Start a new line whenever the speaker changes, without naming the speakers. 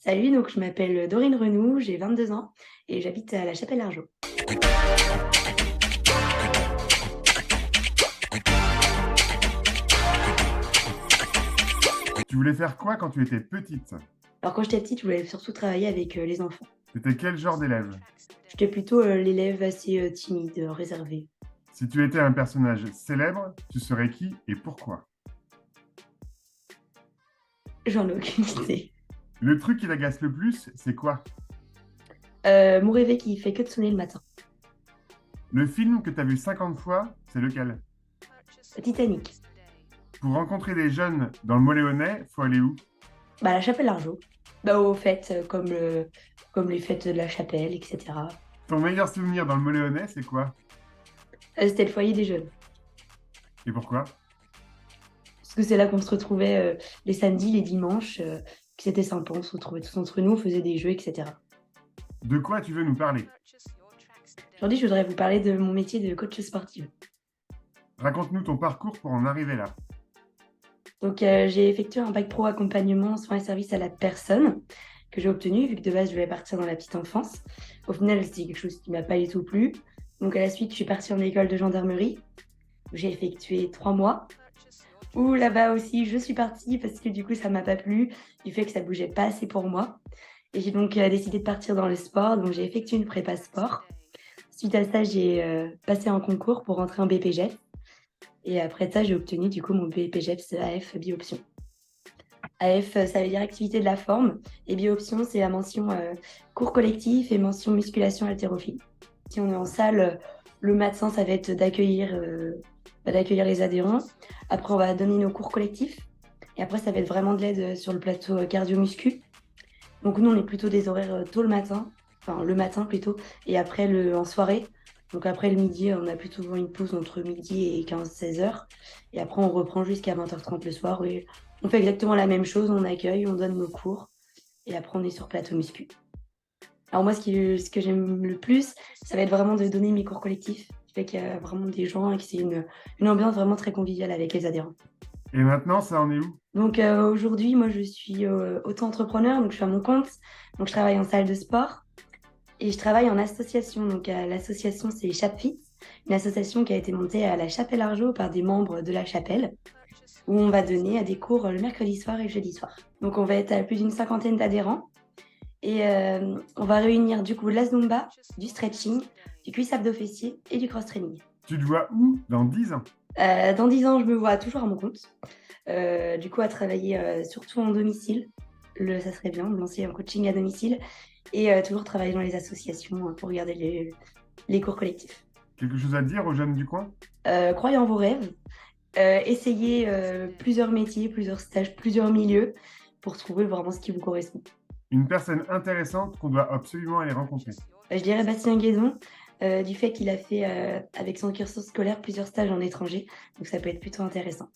Salut, donc je m'appelle Dorine Renoux, j'ai 22 ans et j'habite à La Chapelle-Argeau.
Tu voulais faire quoi quand tu étais petite?
Alors quand j'étais petite, je voulais surtout travailler avec les enfants.
C'était quel genre d'élève?
J'étais plutôt l'élève assez timide, réservé.
Si tu étais un personnage célèbre, tu serais qui et pourquoi?
J'en ai aucune idée.
Le truc qui t'agace le plus, c'est quoi?
Mon réveil qui fait que de sonner le matin.
Le film que tu as vu 50 fois, c'est lequel?
Titanic.
Pour rencontrer des jeunes dans le Mot-Léonnais, faut aller où?
Bah, La Chapelle-Argeau. Bah, aux fêtes, comme les fêtes de la chapelle, etc.
Ton meilleur souvenir dans le Mot-Léonnais, c'est quoi?
C'était le foyer des jeunes.
Et pourquoi?
Parce que c'est là qu'on se retrouvait les samedis, les dimanches, que c'était sympa, on se retrouvait tous entre nous, on faisait des jeux, etc.
De quoi tu veux nous parler?
Aujourd'hui, je voudrais vous parler de mon métier de coach sportive.
Raconte-nous ton parcours pour en arriver là.
Donc, j'ai effectué un bac pro accompagnement, soins et services à la personne que j'ai obtenu, vu que de base, je voulais partir dans la petite enfance. Au final, c'était quelque chose qui m'a pas du tout plu. Donc, à la suite, je suis partie en école de gendarmerie, où j'ai effectué 3 mois. Où là-bas aussi, je suis partie parce que du coup, ça m'a pas plu, du fait que ça bougeait pas assez pour moi. Et j'ai donc décidé de partir dans le sport, donc j'ai effectué une prépa sport. Suite à ça, j'ai passé un concours pour rentrer en BPGEPS. Et après ça, j'ai obtenu du coup mon BPGEPS AF Bioption. AF, ça veut dire activité de la forme. Et Bioption, c'est la mention cours collectif et mention musculation haltérophile. Si on est en salle, le matin, ça va être d'accueillir les adhérents. Après, on va donner nos cours collectifs. Et après, ça va être vraiment de l'aide sur le plateau cardio-muscu. Donc nous, on est plutôt des horaires tôt le matin, enfin le matin plutôt, et après en soirée. Donc après le midi, on a plutôt une pause entre midi et 15-16 heures. Et après, on reprend jusqu'à 20h30 le soir. Et on fait exactement la même chose, on accueille, on donne nos cours. Et après, on est sur plateau muscu. Alors moi, ce que j'aime le plus, ça va être vraiment de donner mes cours collectifs. Qui fait qu'il y a vraiment des gens et que c'est une ambiance vraiment très conviviale avec les adhérents.
Et maintenant, ça en est où?
Donc aujourd'hui, moi, je suis auto-entrepreneur, donc je suis à mon compte. Donc je travaille en salle de sport et je travaille en association. Donc l'association, c'est ChapFit, une association qui a été montée à la Chapelle-Argeau par des membres de la chapelle, où on va donner à des cours le mercredi soir et le jeudi soir. Donc on va être à plus d'une cinquantaine d'adhérents et on va réunir du coup de la Zumba, du stretching, du cuisse-abdos fessier et du cross-training.
Tu te vois où dans 10 ans?
Dans 10 ans, je me vois toujours à mon compte. Du coup, à travailler surtout en domicile. Ça serait bien de lancer un coaching à domicile et toujours travailler dans les associations pour regarder les cours collectifs.
Quelque chose à dire aux jeunes du coin?
Croyez en vos rêves, essayez plusieurs métiers, plusieurs stages, plusieurs milieux pour trouver vraiment ce qui vous correspond.
Une personne intéressante qu'on doit absolument aller rencontrer.
Je dirais Bastien Guédon, du fait qu'il a fait avec son cursus scolaire plusieurs stages en étranger, donc ça peut être plutôt intéressant.